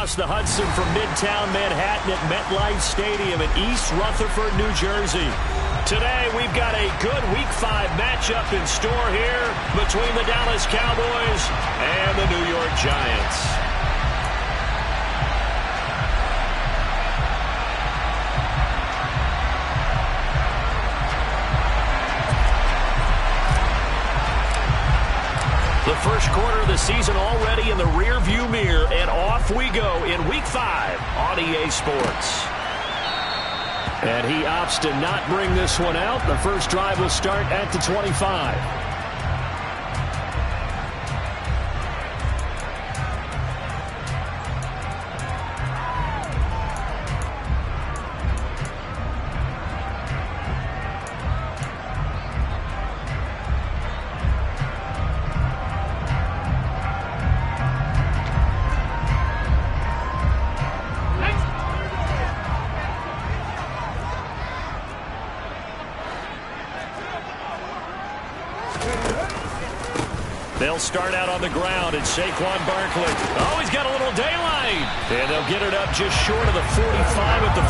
across the Hudson from Midtown Manhattan at MetLife Stadium in East Rutherford, New Jersey. Today, we've got a good Week 5 matchup in store here between the Dallas Cowboys and the New York Giants. The first quarter of the season already in the rearview mirror, and off we go in Week 5 on EA Sports. And he opts to not bring this one out. The first drive will start at the 25. They'll start out on the ground, and Saquon Barkley. Oh, he's got a little daylight. And they'll get it up just short of the 45 at the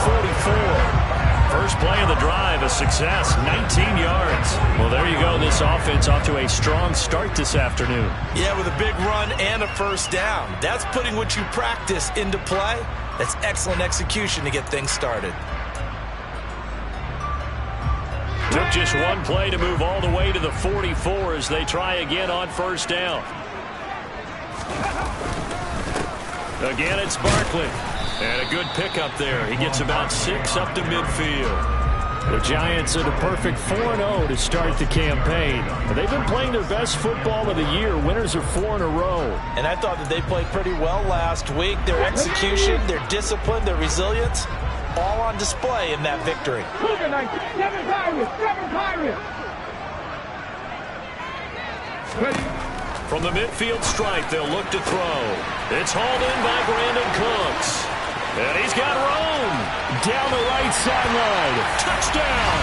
44. First play of the drive, a success, 19 yards. Well, there you go. This offense off to a strong start this afternoon. Yeah, with a big run and a first down. That's putting what you practice into play. That's excellent execution to get things started. Took just one play to move all the way to the 44 as they try again on first down. Again, it's Barkley. And a good pickup there. He gets about 6 up to midfield. The Giants are the perfect 4-0 to start the campaign. They've been playing their best football of the year. Winners are 4 in a row. And I thought that they played pretty well last week. Their execution, their discipline, their resilience, all on display in that victory. From the midfield stripe, they'll look to throw. It's hauled in by Brandon Cooks. And he's got Rome down the right sideline. Touchdown!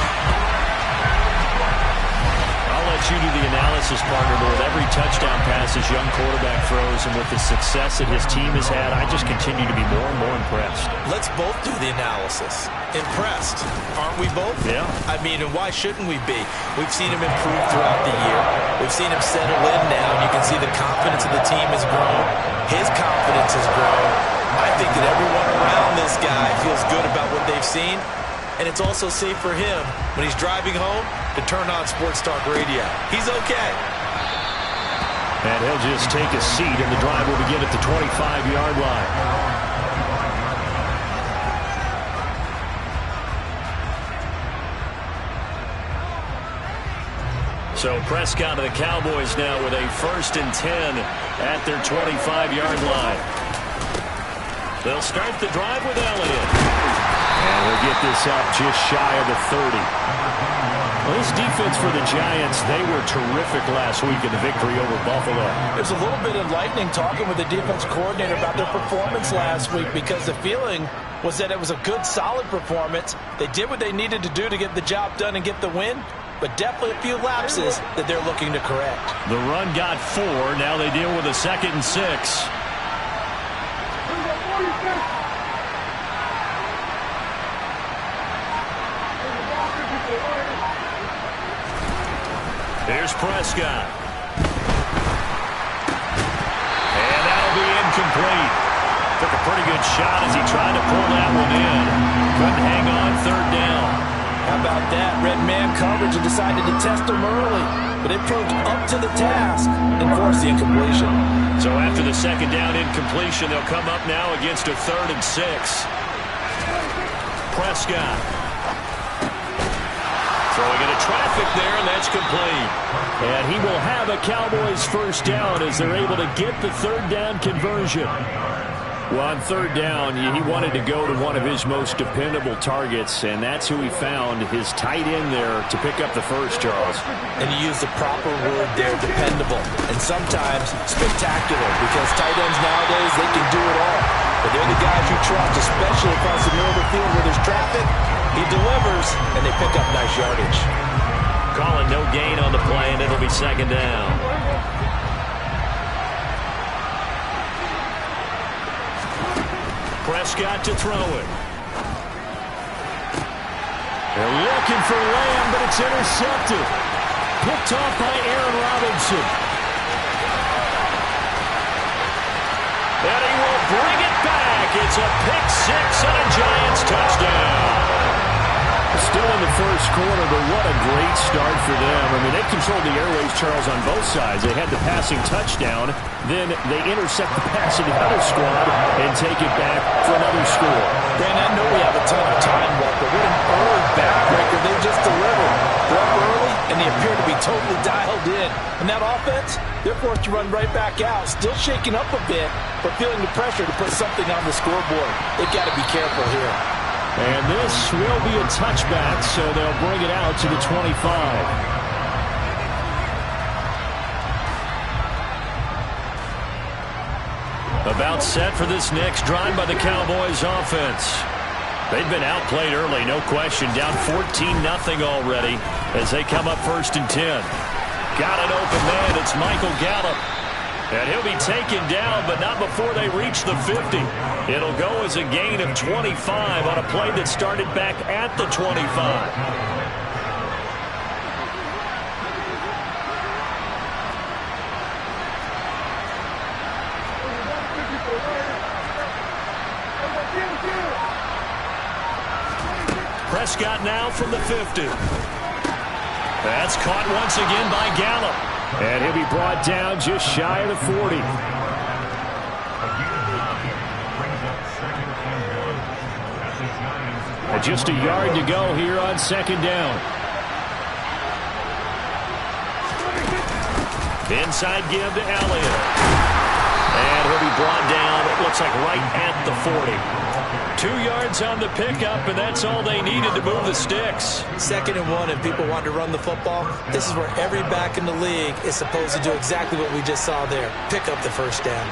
I'll let you do the analysis, partner, but with every touchdown pass his young quarterback throws and with the success that his team has had, I just continue to be more and more impressed. Let's both do the analysis. Impressed, aren't we both? Yeah. I mean, and why shouldn't we be? We've seen him improve throughout the year. We've seen him settle in now, and you can see the confidence of the team has grown. His confidence has grown. I think that everyone around this guy feels good about what they've seen. And it's also safe for him when he's driving home to turn on Sports Talk Radio. He's okay. And he'll just take a seat, and the drive will begin at the 25-yard line. So Prescott of the Cowboys now with a 1st and 10 at their 25-yard line. They'll start the drive with Elliott. And we'll get this up just shy of the 30. Well, this defense for the Giants, they were terrific last week in the victory over Buffalo. There's a little bit enlightening talking with the defense coordinator about their performance last week because the feeling was that it was a good, solid performance. They did what they needed to do to get the job done and get the win, but definitely a few lapses that they're looking to correct. The run got 4. Now they deal with a 2nd and 6. Here's Prescott. And that'll be incomplete. Took a pretty good shot as he tried to pull that one in. Couldn't hang on 3rd down. How about that? Red man coverage and decided to test him early. But it proved up to the task and forced the incompletion. So after the 2nd down incompletion, they'll come up now against a 3rd and 6. Prescott. Throwing into traffic there, and that's complete. And he will have a Cowboys 1st down as they're able to get the 3rd down conversion. Well, on 3rd down, he wanted to go to one of his most dependable targets, and that's who he found, his tight end there, to pick up the first, Charles. And you use the proper word there, dependable, and sometimes spectacular, because tight ends nowadays, they can do it all. But they're the guys you trust, especially across the middle of the field where there's traffic. He delivers, and they pick up nice yardage. Calling no gain on the play, and it'll be 2nd down. Prescott to throw it. They're looking for Lamb, but it's intercepted. Picked off by Aaron Robinson. And he will bring it back. It's a pick six and a Giants touchdown. Still in the first quarter, but what a great start for them. I mean, they've controlled the airways, Charles, on both sides. They had the passing touchdown. Then they intercept the pass of the other squad and take it back for another score. Brandon, I know we have a ton of time left, but what an early backbreaker they just delivered. They're up early, and they appear to be totally dialed in. And that offense, they're forced to run right back out, still shaking up a bit, but feeling the pressure to put something on the scoreboard. They've got to be careful here. And this will be a touchback, so they'll bring it out to the 25. About set for this next drive by the Cowboys offense. They've been outplayed early, no question. Down 14-0 already as they come up 1st and 10. Got an open man. It's Michael Gallup. And he'll be taken down, but not before they reach the 50. It'll go as a gain of 25 on a play that started back at the 25. Prescott now from the 50. That's caught once again by Gallup. And he'll be brought down just shy of the 40. And just a yard to go here on 2nd down. Inside give to Elliott. And he'll be brought down, it looks like right at the 40. 2 yards on the pickup, and that's all they needed to move the sticks. 2nd and 1, and people want to run the football. This is where every back in the league is supposed to do exactly what we just saw there. Pick up the 1st down.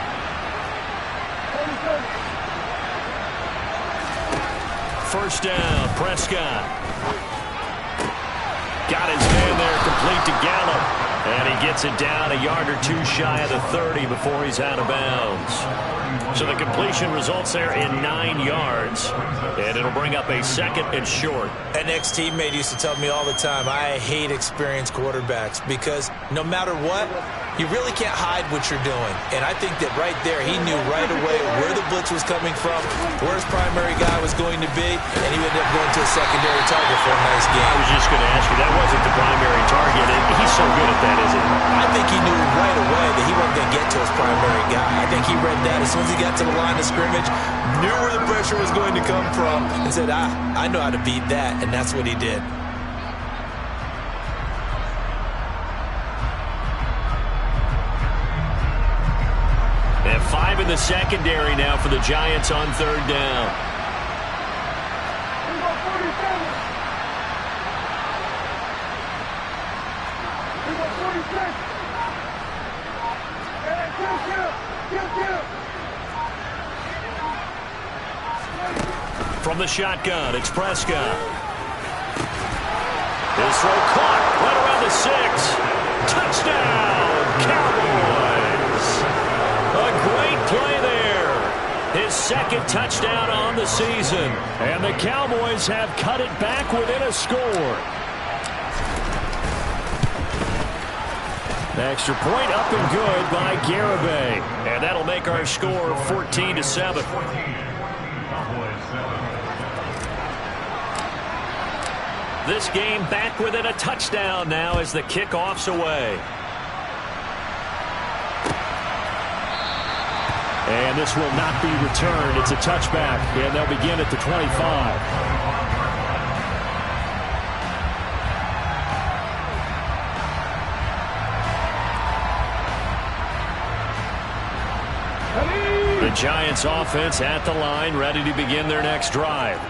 First down, Prescott. Got his man there, complete to Gallup. And he gets it down a yard or 2 shy of the 30 before he's out of bounds. So the completion results there in 9 yards. And it'll bring up a 2nd and short. An ex-teammate used to tell me all the time, I hate experienced quarterbacks because no matter what, you really can't hide what you're doing. And I think that right there, he knew right away where the blitz was coming from, where his primary guy was going to be, and he ended up going to a secondary target for a nice game. I was just going to ask you, that wasn't the primary target, and he's so good at that, isn't he? I think he knew right away that he wasn't going to get to his primary guy. I think he read that as soon as he got to the line of scrimmage, knew where the pressure was going to come from, and said, I know how to beat that, and that's what he did. And 5 in the secondary now for the Giants on 3rd down. From the shotgun, it's Prescott. His throw caught right around the 6. Touchdown, Cowboys. A great play there. His 2nd touchdown on the season. And the Cowboys have cut it back within a score. Extra point up and good by Garibay. And that'll make our score 14-7. This game back within a touchdown now as the kickoff's away. And this will not be returned. It's a touchback, and they'll begin at the 25. The Giants offense at the line, ready to begin their next drive.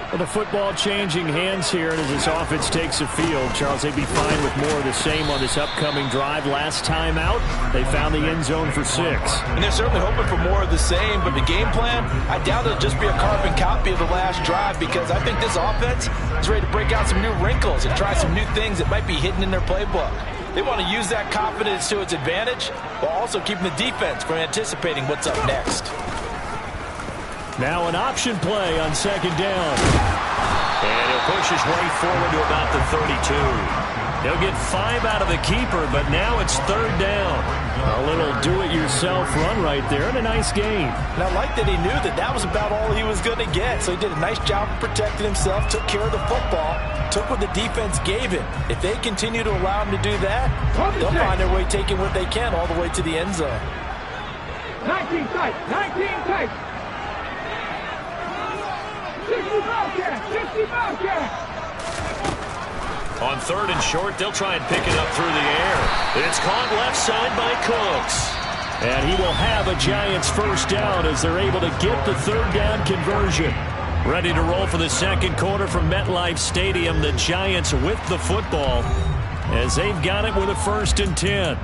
Well, the football changing hands here, and as this offense takes the field, Charles, they'd be fine with more of the same on this upcoming drive. Last time out, they found the end zone for 6. And they're certainly hoping for more of the same, but the game plan, I doubt it'll just be a carbon copy of the last drive because I think this offense is ready to break out some new wrinkles and try some new things that might be hidden in their playbook. They want to use that confidence to its advantage while also keeping the defense from anticipating what's up next. Now an option play on second down. And he'll push his way forward to about the 32. He'll get 5 out of the keeper, but now it's third down. A little do-it-yourself run right there, and a nice gain. And I like that he knew that that was about all he was going to get. So he did a nice job of protecting himself, took care of the football, took what the defense gave him. If they continue to allow him to do that, they'll find their way taking what they can all the way to the end zone. 19 tight, 19 tight. 60 Bobcat, 60 Bobcat. On third and short, they'll try and pick it up through the air. It's caught left side by Cooks. And he will have a Giants first down as they're able to get the third down conversion. Ready to roll for the second quarter from MetLife Stadium. The Giants with the football as they've got it with a 1st and 10.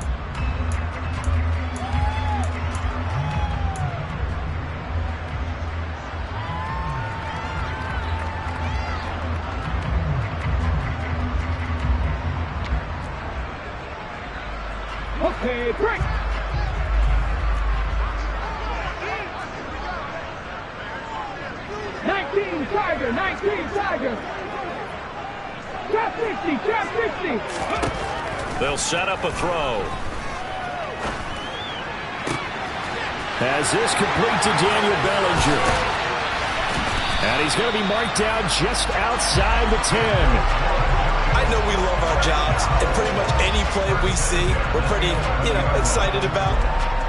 Okay, break. Tiger, 19 Tiger. Trap 60, trap 60. They'll set up a throw. As this complete to Daniel Bellinger. And he's going to be marked down just outside the 10. I know we love our jobs, and pretty much any play we see, we're pretty, excited about.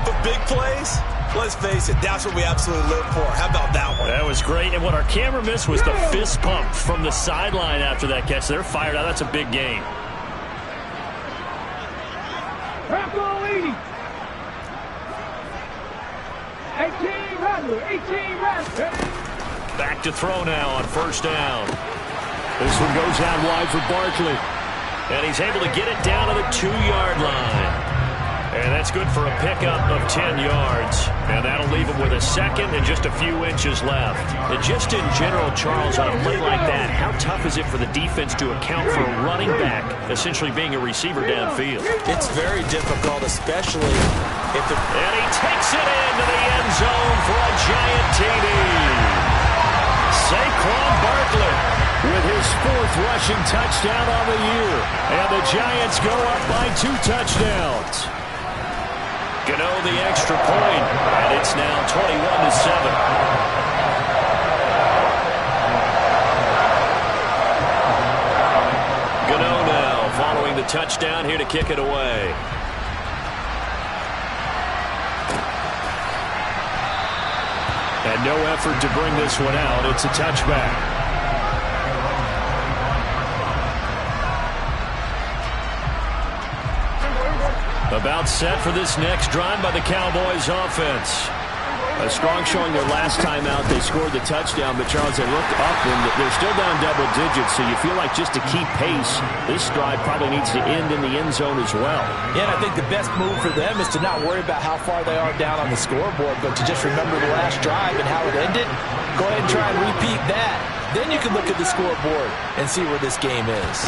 But big plays, let's face it, that's what we absolutely live for. How about that one? That was great, and what our camera missed was the fist pump from the sideline after that catch. They're fired out. That's a big gain. Rambo 80. 18 Rattler, 18 Rattler. Back to throw now on first down. This one goes out wide for Barkley. And he's able to get it down to the 2-yard line. And that's good for a pickup of 10 yards. And that'll leave him with a second and just a few inches left. And just in general, Charles, on a play like that, how tough is it for the defense to account for a running back essentially being a receiver downfield? It's very difficult, especially if the... And he takes it into the end zone for a giant TD. Saquon Barkley with his 4th rushing touchdown on the year. And the Giants go up by 2 touchdowns. Gano the extra point, and it's now 21-7. Gano now following the touchdown here to kick it away. And no effort to bring this one out. It's a touchback. About set for this next drive by the Cowboys offense. A strong showing their last time out. They scored the touchdown, but Charles, they looked up and they're still down double digits, so you feel like just to keep pace, this drive probably needs to end in the end zone as well. Yeah, and I think the best move for them is to not worry about how far they are down on the scoreboard, but to just remember the last drive and how it ended. Go ahead and try and repeat that. Then you can look at the scoreboard and see where this game is.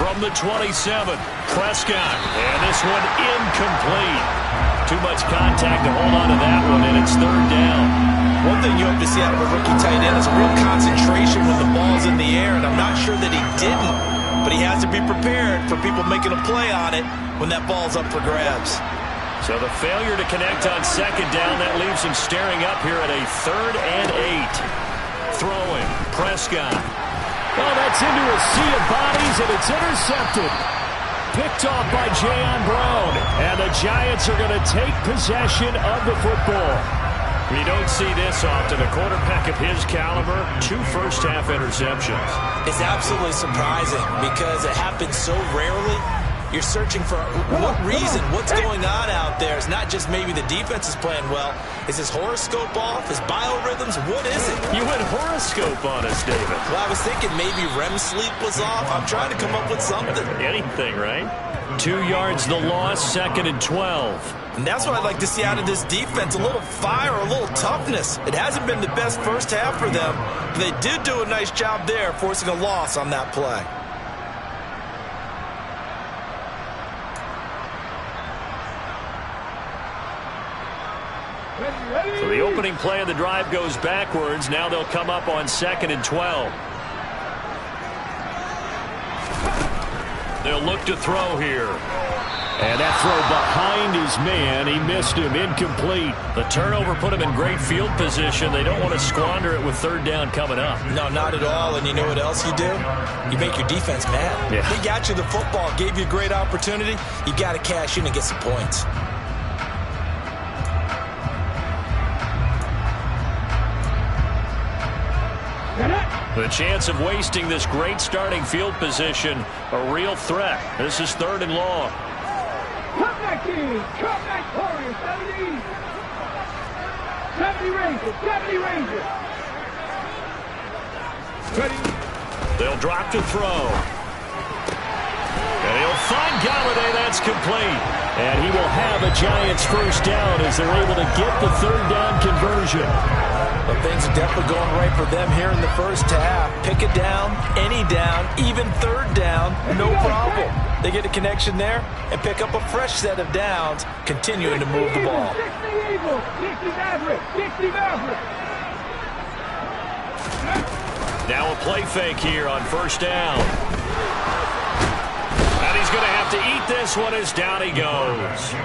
From the 27, Prescott, and this one incomplete. Too much contact to hold on to that one, and it's third down. One thing you hope to see out of a rookie tight end is a real concentration when the ball's in the air, and I'm not sure that he didn't, but he has to be prepared for people making a play on it when that ball's up for grabs. So the failure to connect on second down, that leaves him staring up here at a 3rd and 8. Throwing, Prescott. Oh, that's into a sea of bodies, and it's intercepted. Picked off by Jayon Brown. And the Giants are going to take possession of the football. You don't see this often. A quarterback of his caliber, 2 first-half interceptions. It's absolutely surprising because it happens so rarely. You're searching for what reason, what's going on out there. It's not just maybe the defense is playing well. Is his horoscope off? His biorhythms? What is it? You went horoscope on us, David. Well, I was thinking maybe REM sleep was off. I'm trying to come up with something. Anything, right? 2 yards the loss, 2nd and 12. And that's what I'd like to see out of this defense, a little fire, a little toughness. It hasn't been the best first half for them, but they did do a nice job there, forcing a loss on that play. So the opening play of the drive goes backwards. Now they'll come up on 2nd and 12. They'll look to throw here. And that throw behind his man, he missed him, incomplete. The turnover put him in great field position. They don't want to squander it with 3rd down coming up. No, not at all. And you know what else you do? You make your defense mad. Yeah. They got you the football, gave you a great opportunity. You got to cash in and get some points. The chance of wasting this great starting field position, a real threat. This is 3rd and long. Comeback team, comeback Warriors, 70. 70 Rangers, 70 Rangers. Ready. They'll drop to throw. And he'll find Galladay. That's complete. And he will have a Giants 1st down as they're able to get the 3rd down conversion. But things are definitely going right for them here in the 1st half. Pick a down, any down, even 3rd down, no problem. They get a connection there and pick up a fresh set of downs, continuing to move the ball. 60 Eagles, 60 Maverick, 60 Maverick. Now a play fake here on 1st down. And he's going to have to eat this one as down he goes.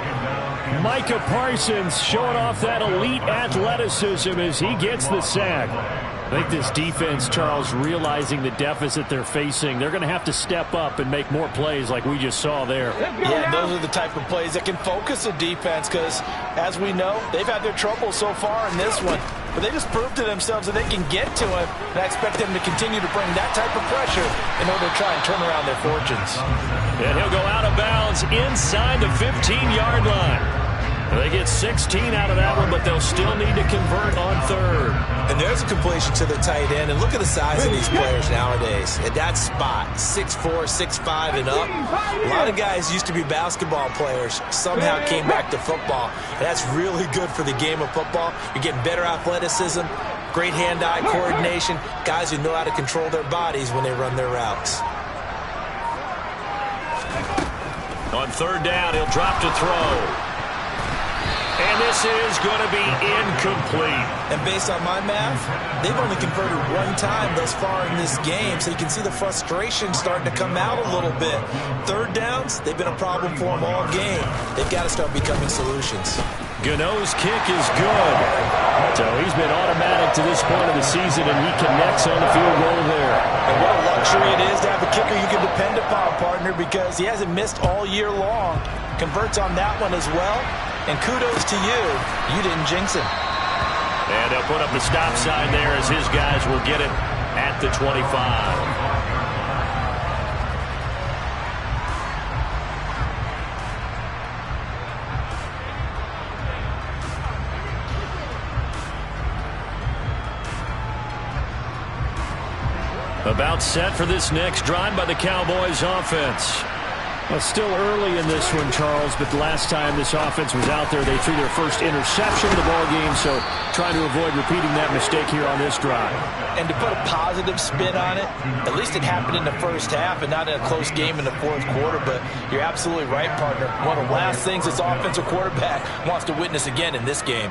Micah Parsons showing off that elite athleticism as he gets the sack. I think this defense, Charles, realizing the deficit they're facing, they're going to have to step up and make more plays like we just saw there. Yeah, those are the type of plays that can focus a defense because, as we know, they've had their trouble so far in this one. But they just proved to themselves that they can get to him, and I expect them to continue to bring that type of pressure in order to try and turn around their fortunes. And he'll go out of bounds inside the 15-yard line. They get 16 out of that one, but they'll still need to convert on 3rd. And there's a completion to the tight end. And look at the size of these players nowadays. At that spot, 6'4", 6'5", and up. A lot of guys used to be basketball players, somehow came back to football. And that's really good for the game of football. You're getting better athleticism, great hand-eye coordination, guys who know how to control their bodies when they run their routes. On 3rd down, he'll drop to throw. And this is going to be incomplete. And based on my math, they've only converted 1 time thus far in this game, so you can see the frustration starting to come out a little bit. 3rd downs, they've been a problem for them all game. They've got to start becoming solutions. Gano's kick is good. So he's been automatic to this point of the season, and he connects on the field goal there. And what a luxury it is to have a kicker you can depend upon, partner, because he hasn't missed all year long. Converts on that one as well. And kudos to you. You didn't jinx him. And they'll put up the stop sign there as his guys will get it at the 25. About set for this next drive by the Cowboys offense. Well, still early in this one, Charles, but the last time this offense was out there, they threw their first interception of the ball game, so trying to avoid repeating that mistake here on this drive. And to put a positive spin on it, at least it happened in the 1st half and not in a close game in the 4th quarter, but you're absolutely right, partner. One of the last things this offensive quarterback wants to witness again in this game.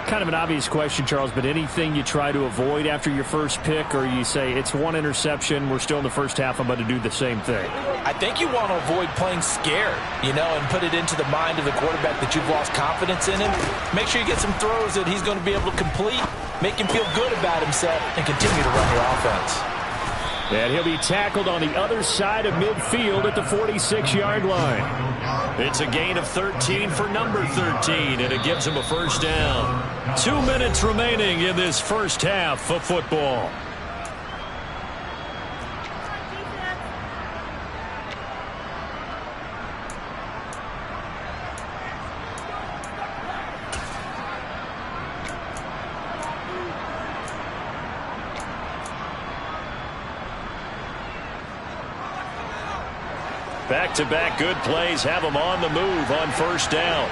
Kind of an obvious question, Charles, but anything you try to avoid after your first pick, or you say it's 1 interception, we're still in the 1st half, I'm about to do the same thing? I think you want to avoid playing scared, and put it into the mind of the quarterback that you've lost confidence in him. Make sure you get some throws that he's going to be able to complete, make him feel good about himself, and continue to run your offense. And he'll be tackled on the other side of midfield at the 46-yard line. It's a gain of 13 for number 13, and it gives him a 1st down. 2 minutes remaining in this 1st half of football. Back-to-back good plays have them on the move on 1st down.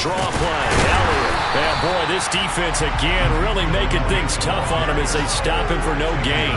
Draw play. Elliott. And boy, this defense again really making things tough on him as they stop him for no gain.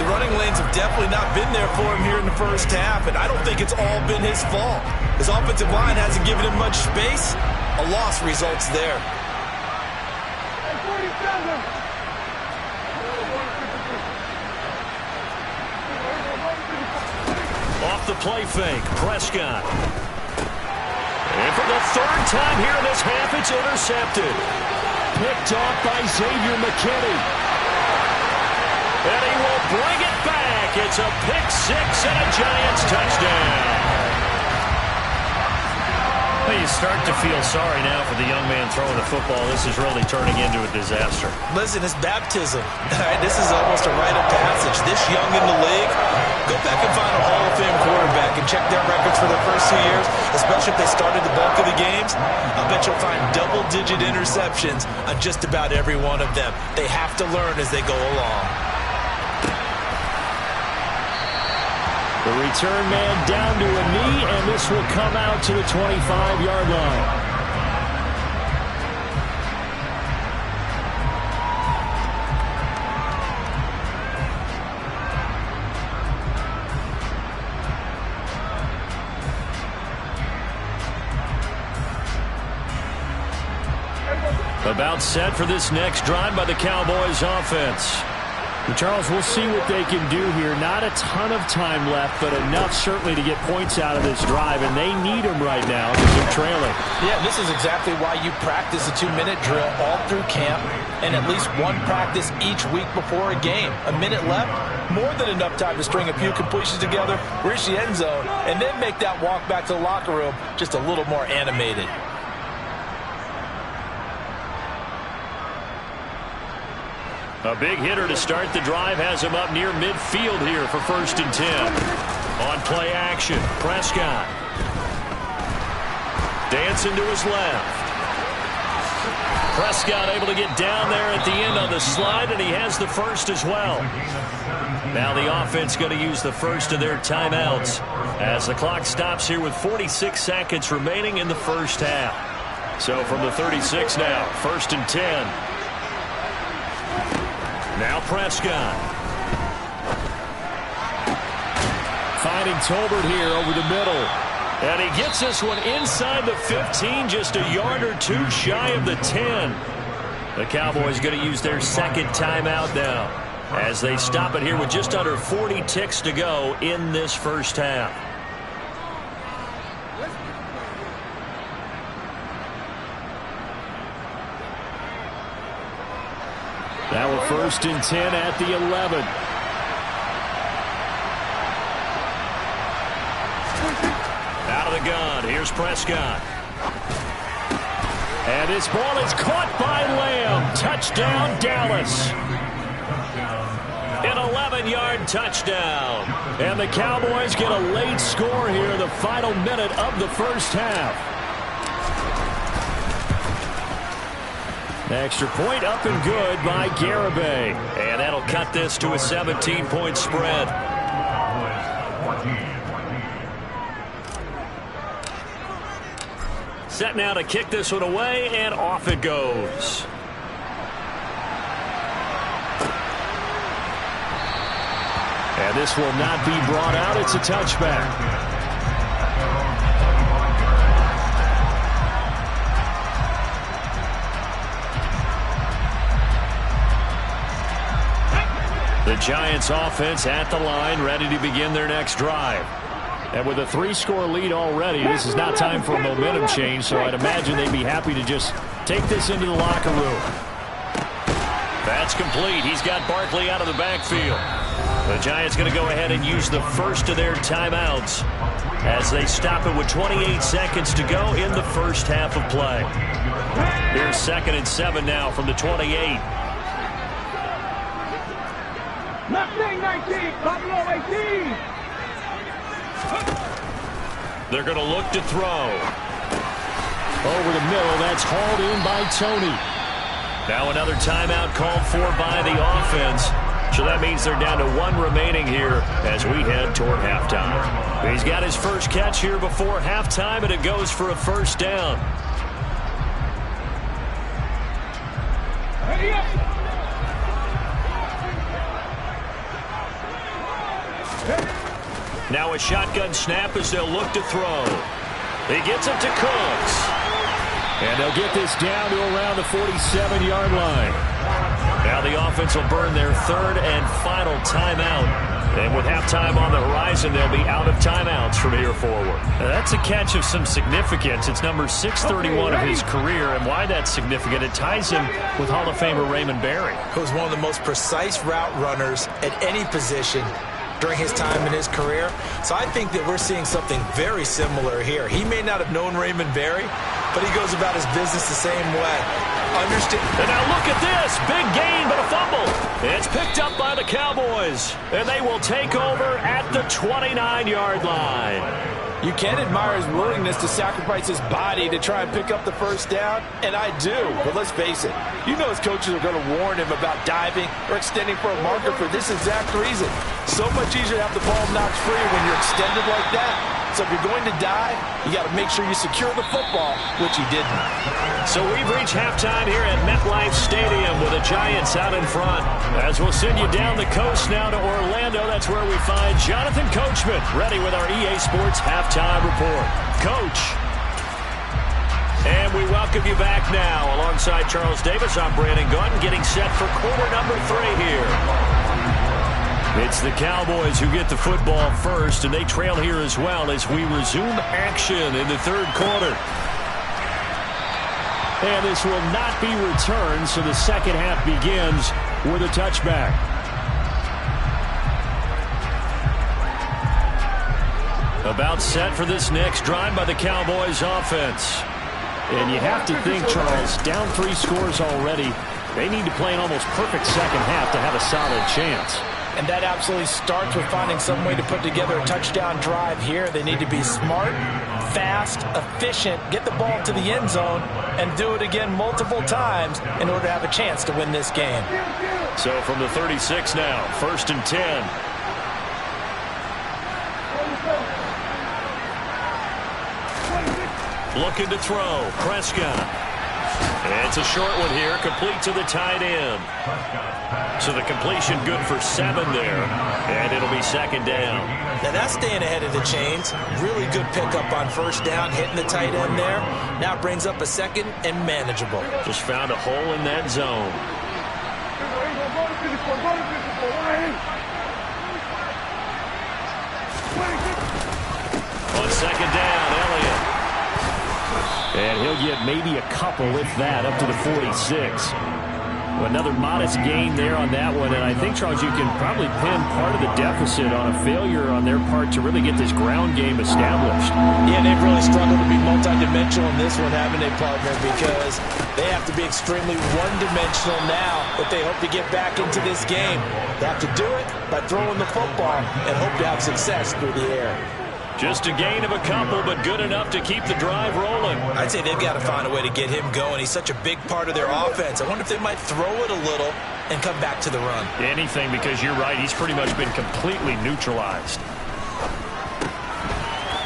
The running lanes have definitely not been there for him here in the first half, and I don't think it's all been his fault. His offensive line hasn't given him much space. A loss results there. 47. Off the play fake, Prescott. And for the third time here in this half, it's intercepted. Picked off by Xavier McKinney. And he will bring it back. It's a pick six and a Giants touchdown. Well, you start to feel sorry now for the young man throwing the football. This is really turning into a disaster. Listen, it's baptism. This is almost a rite of passage. This young in the league, go back and find a Hall of Fame quarterback and check their records for their first 2 years, especially if they started the bulk of the games. I bet you'll find double-digit interceptions on just about every one of them. They have to learn as they go along. The return man down to a knee, and this will come out to the 25-yard line. About set for this next drive by the Cowboys offense. Charles, we'll see what they can do here. Not a ton of time left, but enough certainly to get points out of this drive, and they need them right now because they're trailing. Yeah, this is exactly why you practice a 2-minute drill all through camp and at least one practice each week before a game. A minute left, more than enough time to string a few completions together, reach the end zone, and then make that walk back to the locker room just a little more animated. A big hitter to start the drive has him up near midfield here for 1st and 10. On play action, Prescott. Dancing to his left. Prescott able to get down there at the end on the slide, and he has the first as well. Now the offense going to use the first of their timeouts as the clock stops here with 46 seconds remaining in the first half. So from the 36 now, 1st and 10. Now Prescott. Finding Tolbert here over the middle. And he gets this one inside the 15, just a yard or two shy of the 10. The Cowboys going to use their second timeout now as they stop it here with just under 40 ticks to go in this first half. Now we're 1st and 10 at the 11. Out of the gun. Here's Prescott. And this ball is caught by Lamb. Touchdown, Dallas. An 11-yard touchdown. And the Cowboys get a late score here in the final minute of the first half. Extra point up and good by Garibay. And that'll cut this to a 17-point spread. Set now to kick this one away, and off it goes. And this will not be brought out. It's a touchback. The Giants offense at the line, ready to begin their next drive. And with a 3-score lead already, this is not time for a momentum change, so I'd imagine they'd be happy to just take this into the locker room. That's complete. He's got Barkley out of the backfield. The Giants going to go ahead and use the first of their timeouts as they stop it with 28 seconds to go in the first half of play. Here's 2nd and 7 now from the 28. Left wing 19, Buffalo 18. They're going to look to throw. Over the middle, that's hauled in by Tony. Now another timeout called for by the offense. So that means they're down to 1 remaining here as we head toward halftime. He's got his first catch here before halftime, and it goes for a first down. Now a shotgun snap as they'll look to throw. He gets it to Cooks. And they'll get this down to around the 47-yard line. Now the offense will burn their third and final timeout. And with halftime on the horizon, they'll be out of timeouts from here forward. Now that's a catch of some significance. It's number 631 of his career. And why that's significant, it ties him with Hall of Famer Raymond Berry, who's one of the most precise route runners at any position during his time in his career. So I think that we're seeing something very similar here. He may not have known Raymond Berry, but he goes about his business the same way. Understand. And now look at this. Big gain, but a fumble. It's picked up by the Cowboys. And they will take over at the 29-yard line. You can admire his willingness to sacrifice his body to try and pick up the first down, and I do. But let's face it, you know his coaches are going to warn him about diving or extending for a marker for this exact reason. So much easier to have the ball knocked free when you're extended like that. So if you're going to dive, you got to make sure you secure the football, which he didn't. So we've reached halftime here at MetLife Stadium with the Giants out in front. As we'll send you down the coast now to Orlando, that's where we find Jonathan Coachman ready with our EA Sports halftime report. Coach. And we welcome you back now. Alongside Charles Davis, I'm Brandon Gunn, getting set for quarter number 3 here. It's the Cowboys who get the football first, and they trail here as well as we resume action in the third quarter. And this will not be returned, so the second half begins with a touchback. About set for this next drive by the Cowboys offense. And you have to think, Charles, down 3 scores already. They need to play an almost perfect second half to have a solid chance. And that absolutely starts with finding some way to put together a touchdown drive here. They need to be smart, fast, efficient, get the ball to the end zone, and do it again multiple times in order to have a chance to win this game. So from the 36 now, 1st and 10. Looking to throw, Prescott. And it's a short one here, complete to the tight end. So the completion good for 7 there, and it'll be second down. Now that's staying ahead of the chains. Really good pickup on first down, hitting the tight end there. Now it brings up a second and manageable. Just found a hole in that zone. On second down, Elliott. And he'll get maybe a couple, if that, up to the 46. Another modest gain there on that one, and I think, Charles, you can probably pin part of the deficit on a failure on their part to really get this ground game established. Yeah, they've really struggled to be multidimensional in this one, haven't they, partner? Because they have to be extremely one-dimensional now if they hope to get back into this game. They have to do it by throwing the football and hope to have success through the air. Just a gain of a couple, but good enough to keep the drive rolling. I'd say they've got to find a way to get him going. He's such a big part of their offense. I wonder if they might throw it a little and come back to the run. Anything, because you're right. He's pretty much been completely neutralized.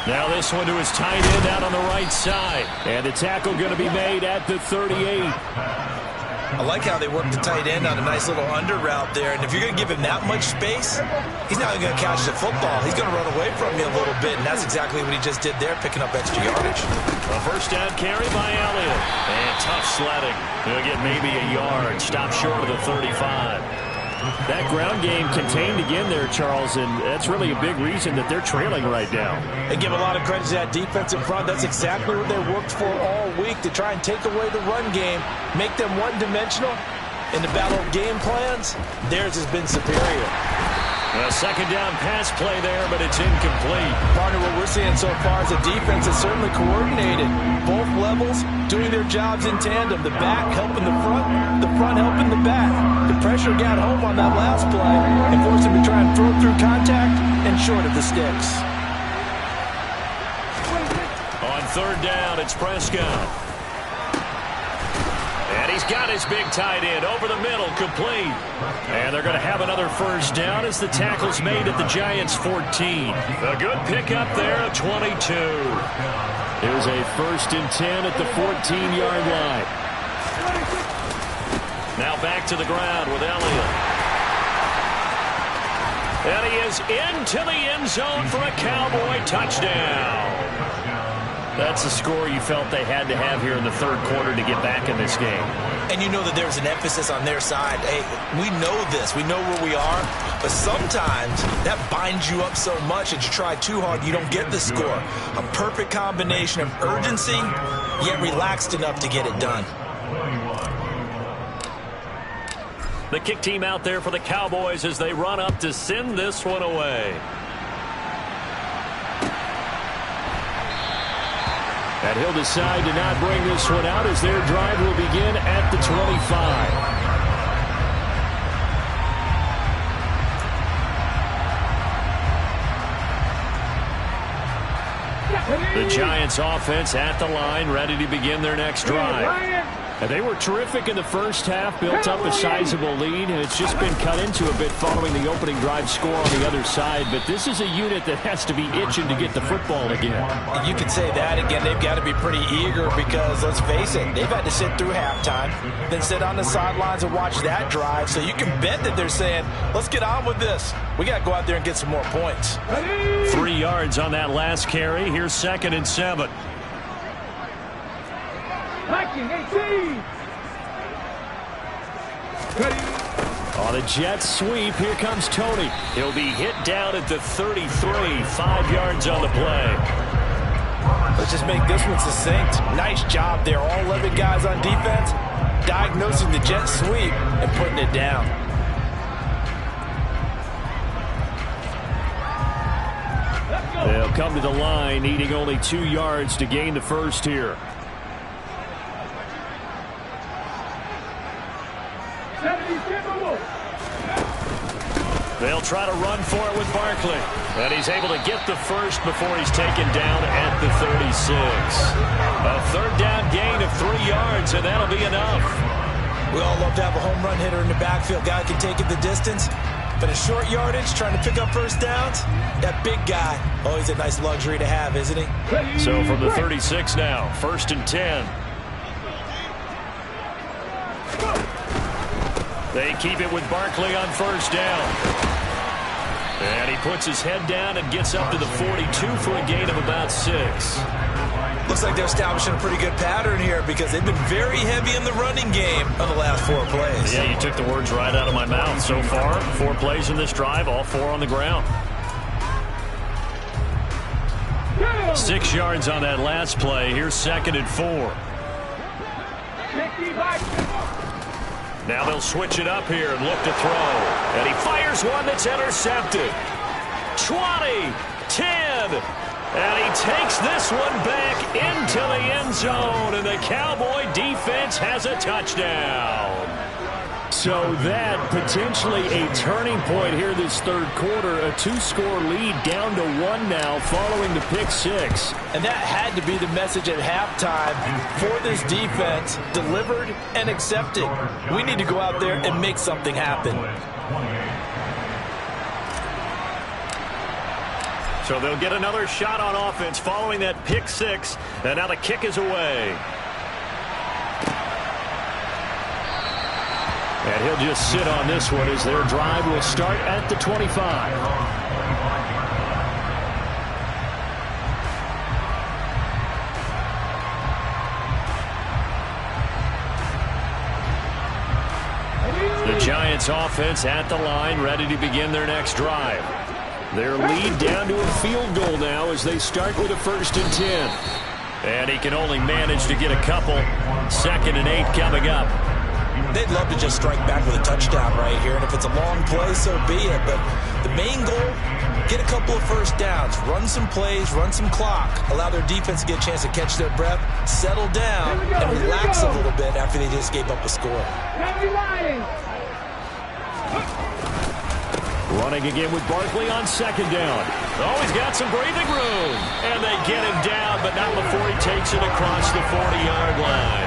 Now this one to his tight end out on the right side. And the tackle going to be made at the 38. I like how they work the tight end on a nice little under route there. And if you're going to give him that much space, he's not going to catch the football. He's going to run away from you a little bit, and that's exactly what he just did there, picking up extra yardage. A first down carry by Elliott. And tough sledding. He'll get maybe a yard. Stop short of the 35. That ground game contained again there, Charles, and that's really a big reason that they're trailing right now. They give a lot of credit to that defense in front. That's exactly what they worked for all week, to try and take away the run game, make them one-dimensional. In the battle of game plans, theirs has been superior. A second down pass play there, but it's incomplete. Partner, what we're seeing so far is the defense is certainly coordinated. Both levels doing their jobs in tandem. The back helping the front helping the back. The pressure got home on that last play and forced him to try and throw through contact and short of the sticks. On third down, it's Prescott. And he's got his big tight end over the middle, complete. And they're going to have another first down as the tackle's made at the Giants' 14. A good pickup there at 22. Here's a 1st and 10 at the 14-yard line. Now back to the ground with Elliott. And he is goes into the end zone for a Cowboy touchdown. That's a score you felt they had to have here in the third quarter to get back in this game. And you know that there's an emphasis on their side. Hey, we know this. We know where we are. But sometimes that binds you up so much that you try too hard, you don't get the score. A perfect combination of urgency, yet relaxed enough to get it done. The kick team out there for the Cowboys as they run up to send this one away. And he'll decide to not bring this one out as their drive will begin at the 25. The Giants offense at the line, ready to begin their next drive. And they were terrific in the first half, built up a sizable lead, and it's just been cut into a bit following the opening drive score on the other side. But this is a unit that has to be itching to get the football again. You could say that again. They've got to be pretty eager because, let's face it, they've had to sit through halftime, then sit on the sidelines and watch that drive. So you can bet that they're saying, let's get on with this. We got to go out there and get some more points. 3 yards on that last carry. Here's 2nd and 7. On a jet sweep, here comes Tony. He'll be hit down at the 33, 5 yards on the play. Let's just make this one succinct. Nice job there. All 11 guys on defense diagnosing the jet sweep and putting it down. They'll come to the line, needing only 2 yards to gain the first here. They'll try to run for it with Barkley. And he's able to get the first before he's taken down at the 36. A third down gain of 3 yards, and that'll be enough. We all love to have a home run hitter in the backfield. Guy can take it the distance. But in short yardage, trying to pick up first downs, that big guy, always a nice luxury to have, isn't he? So from the 36 now, 1st and 10. They keep it with Barkley on first down. And he puts his head down and gets up to the 42 for a gain of about 6. Looks like they're establishing a pretty good pattern here because they've been very heavy in the running game on the last 4 plays. Yeah, you took the words right out of my mouth. So far, 4 plays in this drive, all 4 on the ground. 6 yards on that last play. Here's 2nd and 4. Now they'll switch it up here and look to throw. And he fires one that's intercepted. 20, 10. And he takes this one back into the end zone. And the Cowboy defense has a touchdown. So that potentially a turning point here this third quarter. A 2-score lead down to 1 now following the pick 6. And that had to be the message at halftime for this defense. Delivered and accepted. We need to go out there and make something happen. So they'll get another shot on offense following that pick 6. And now the kick is away. And he'll just sit on this one as their drive will start at the 25. The Giants offense at the line, ready to begin their next drive. Their lead down to a field goal now as they start with a 1st and 10. And he can only manage to get a couple. 2nd and 8 coming up. They'd love to just strike back with a touchdown right here, and if it's a long play, so be it. But the main goal, get a couple of first downs, run some plays, run some clock, allow their defense to get a chance to catch their breath, settle down, and relax a little bit after they just gave up a score. Running again with Barkley on 2nd down. Oh, he's got some breathing room. And they get him down, but not before he takes it across the 40-yard line.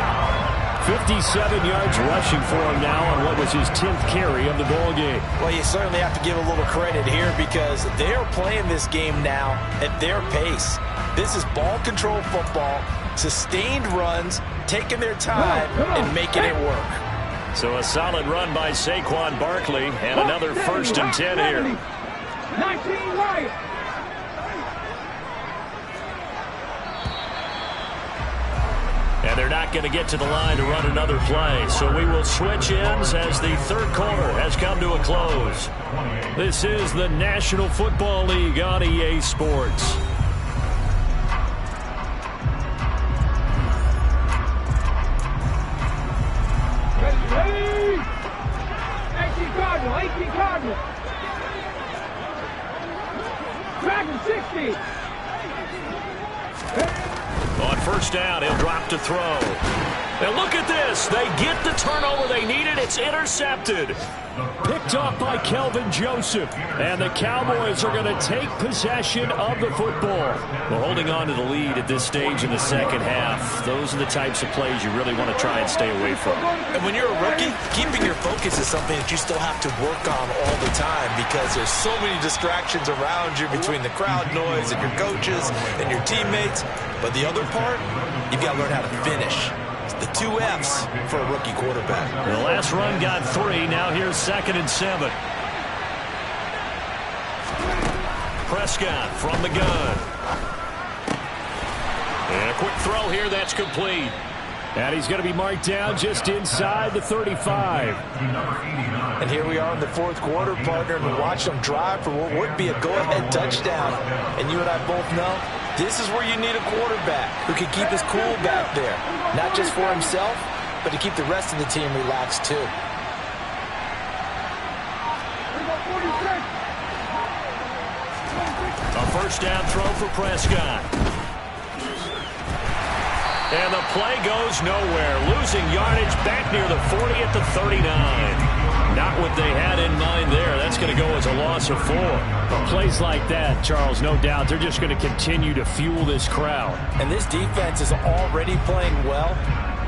57 yards rushing for him now on what was his 10th carry of the ball game. Well, you certainly have to give a little credit here because they're playing this game now at their pace. This is ball control football, sustained runs, taking their time and making it work. So a solid run by Saquon Barkley and another 1st and 10 here. 19 right. And they're not going to get to the line to run another play. So we will switch ends as the third quarter has come to a close. This is the National Football League on EA Sports. Ready. 18 Cardinal. 18 Cardinal. Dragon 60. On first down, he'll drop to throw. And look at this. They get the turnover they needed. It's intercepted. Picked off by Kelvin Joseph. And the Cowboys are going to take possession of the football. Well, holding on to the lead at this stage in the second half, those are the types of plays you really want to try and stay away from. And when you're a rookie, keeping your focus is something that you still have to work on all the time because there's so many distractions around you between the crowd noise and your coaches and your teammates. But the other part, you've got to learn how to finish. The 2 F's for a rookie quarterback. The last run got 3. Now here's 2nd and 7. Prescott from the gun. And a quick throw here. That's complete. And he's going to be marked down just inside the 35. And here we are in the fourth quarter, partner, and we watch them drive for what would be a go-ahead touchdown. And you and I both know this is where you need a quarterback who can keep his cool back there. Not just for himself, but to keep the rest of the team relaxed too. A first down throw for Prescott. And the play goes nowhere. Losing yardage back near the 40 at the 39. Not what they had in mind there. That's going to go as a loss of 4. But plays like that, Charles, no doubt, they're just going to continue to fuel this crowd. And this defense is already playing well,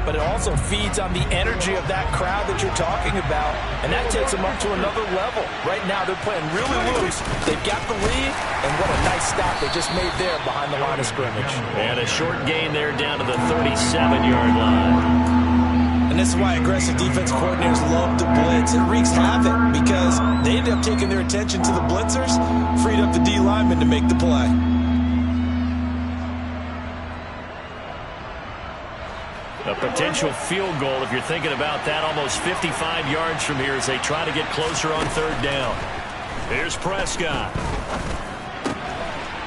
but it also feeds on the energy of that crowd that you're talking about, and that takes them up to another level. Right now, they're playing really loose. They've got the lead, and what a nice stop they just made there behind the line of scrimmage. And a short gain there down to the 37-yard line. And this is why aggressive defense coordinators love to blitz. It wreaks havoc because they end up taking their attention to the blitzers, freed up the D lineman to make the play. A potential field goal, if you're thinking about that, almost 55 yards from here as they try to get closer on third down. Here's Prescott.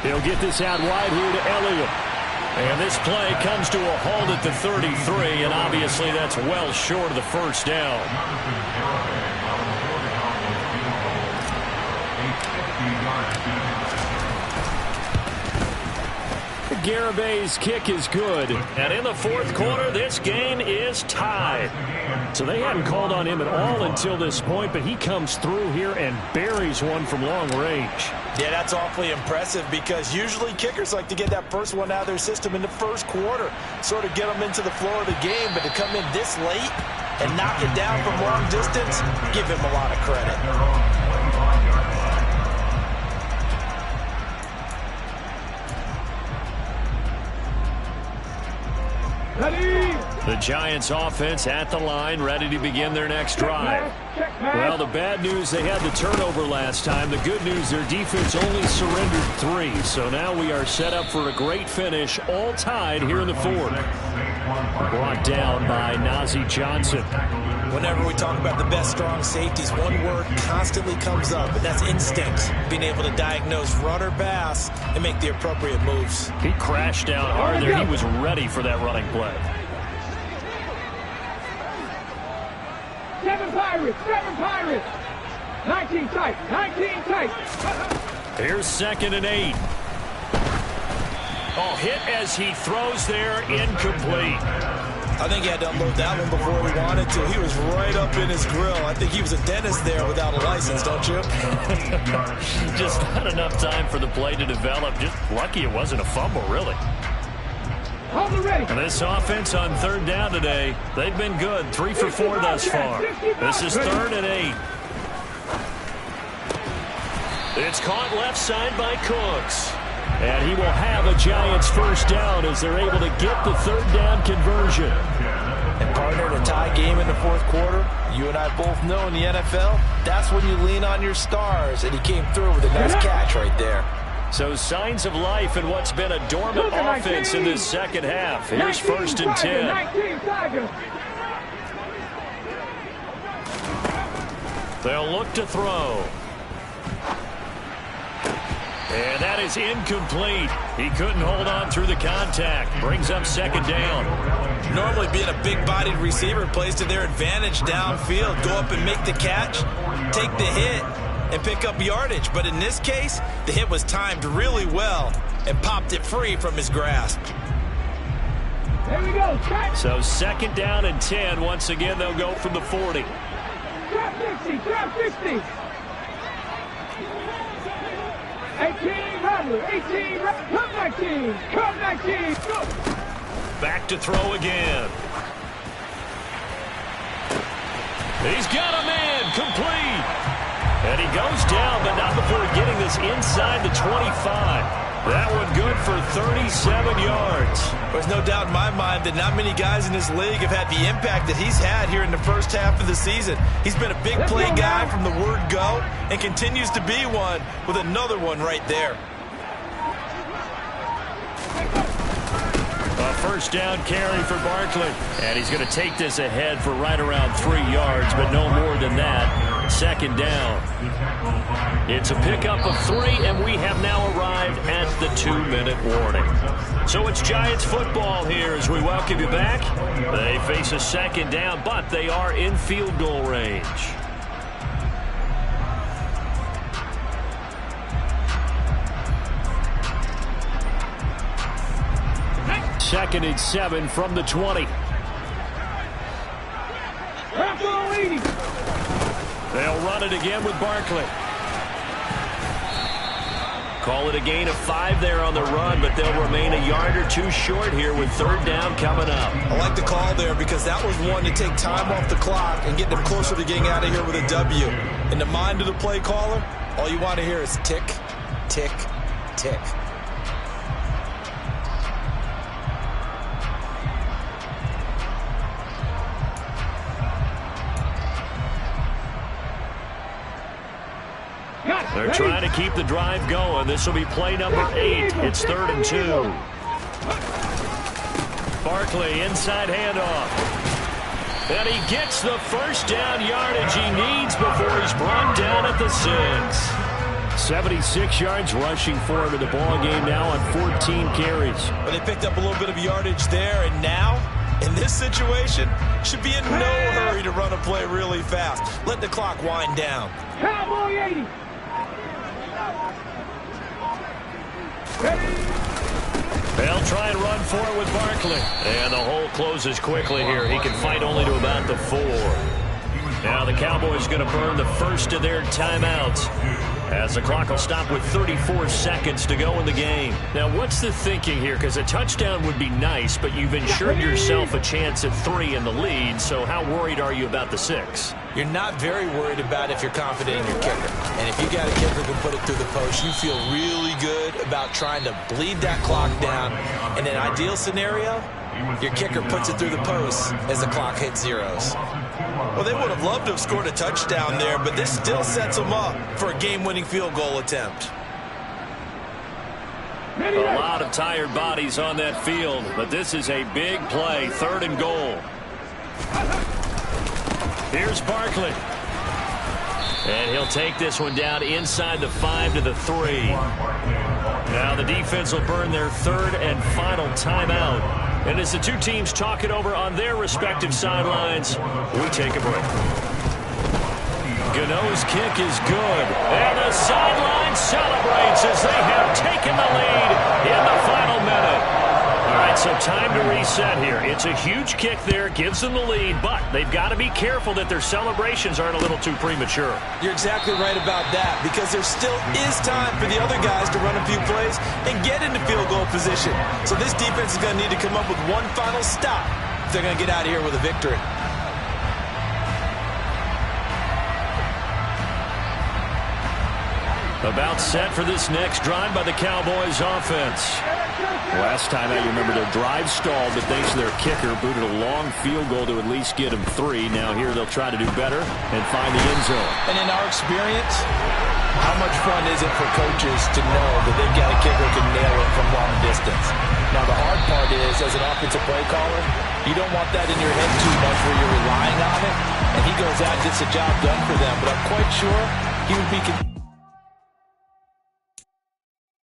He'll get this out wide here to Elliott. And this play comes to a halt at the 33, and obviously that's well short of the first down. Garabay's kick is good. And in the fourth quarter, this game is tied. So they hadn't called on him at all until this point, but he comes through here and buries one from long range. Yeah, that's awfully impressive because usually kickers like to get that first one out of their system in the first quarter, sort of get them into the flow of the game, but to come in this late and knock it down from long distance, give him a lot of credit. The Giants offense at the line, ready to begin their next drive. Well, the bad news, they had the turnover last time. The good news, their defense only surrendered 3. So now we are set up for a great finish, all tied here in the fourth. Brought down by Nazeeh Johnson. Whenever we talk about the best strong safeties, one word constantly comes up, and that's instinct. Being able to diagnose run or pass and make the appropriate moves. He crashed down hard there. He was ready for that running play. 7 Pirates, 7 Pirates. 19 tight, 19 tight. Here's 2nd and 8. Oh, hit as he throws there, incomplete. I think he had to unload that one before he wanted to. He was right up in his grill. I think he was a dentist there without a license, don't you? Just not enough time for the play to develop. Just lucky it wasn't a fumble, really. And this offense on third down today, they've been good. 3 for 4 thus far. This is 3rd and 8. It's caught left side by Cooks. And he will have a Giants first down as they're able to get the third down conversion. And Partner, in a tie game in the fourth quarter, you and I both know in the NFL, that's when you lean on your stars, and he came through with a nice catch right there. So signs of life in what's been a dormant offense in this second half. Here's 1st and 10. They'll look to throw. And that is incomplete. He couldn't hold on through the contact. Brings up 2nd down. Normally being a big-bodied receiver plays to their advantage downfield. Go up and make the catch, take the hit, and pick up yardage. But in this case, the hit was timed really well and popped it free from his grasp. There we go. So 2nd down and 10. Once again, they'll go from the 40. Trap 60, trap 60. 18, Rattler, 18, come 19, come 19, go. Back to throw again. He's got a man, complete. And he goes down, but not before getting this inside the 25. That one good for 37 yards. There's no doubt in my mind that not many guys in this league have had the impact that he's had here in the first half of the season. He's been a big play guy from the word go and continues to be one with another one right there. A 1st down carry for Barkley. And he's going to take this ahead for right around 3 yards, but no more than that. 2nd down. It's a pickup of 3, and we have now arrived at the 2-minute warning. So it's Giants football here as we welcome you back. They face a 2nd down, but they are in field goal range. Second and 7 from the 20. They'll run it again with Barkley. Call it a gain of 5 there on the run, but they'll remain a yard or 2 short here with 3rd down coming up. I like the call there because that was one to take time off the clock and get them closer to getting out of here with a W. In the mind of the play caller, all you want to hear is tick, tick, tick. They're trying to keep the drive going. This will be play number 8. It's 3rd and 2. Barkley, inside handoff. And he gets the 1st down yardage he needs before he's brought down at the 6. 76 yards rushing for him in the ball game now on 14 carries. But they picked up a little bit of yardage there, and now, in this situation, should be in no hurry to run a play really fast. Let the clock wind down. Cowboy 80. They'll try and run for it with Barkley. And the hole closes quickly here. He can fight only to about the 4. Now the Cowboys going to burn the first of their timeouts, as the clock will stop with 34 seconds to go in the game. Now, what's the thinking here? Because a touchdown would be nice, but you've ensured yourself a chance at 3 in the lead, so how worried are you about the 6? You're not very worried about if you're confident in your kicker. And if you got a kicker who can put it through the post, you feel really good about trying to bleed that clock down. In an ideal scenario, your kicker puts it through the post as the clock hits zeros. Well, they would have loved to have scored a touchdown there, but this still sets them up for a game-winning field goal attempt. A lot of tired bodies on that field, but this is a big play, 3rd and goal. Here's Barkley. And he'll take this one down inside the 5 to the 3. Now the defense will burn their 3rd and final timeout. And as the two teams talk it over on their respective sidelines, we take a break. Gano's kick is good. And the sideline celebrates as they have taken the lead in the final minute. All right, so time to reset here. It's a huge kick there, gives them the lead, but they've got to be careful that their celebrations aren't a little too premature. You're exactly right about that, because there still is time for the other guys to run a few plays and get into field goal position. So this defense is going to need to come up with one final stop if they're going to get out of here with a victory. About set for this next drive by the Cowboys offense. Last time out, you remember their drive stalled, but thanks to their kicker, booted a long field goal to at least get them 3. Now here they'll try to do better and find the end zone. And in our experience, how much fun is it for coaches to know that they've got a kicker who can nail it from long distance? Now the hard part is, as an offensive play caller, you don't want that in your head too much where you're relying on it, and he goes out and gets the job done for them. But I'm quite sure he would be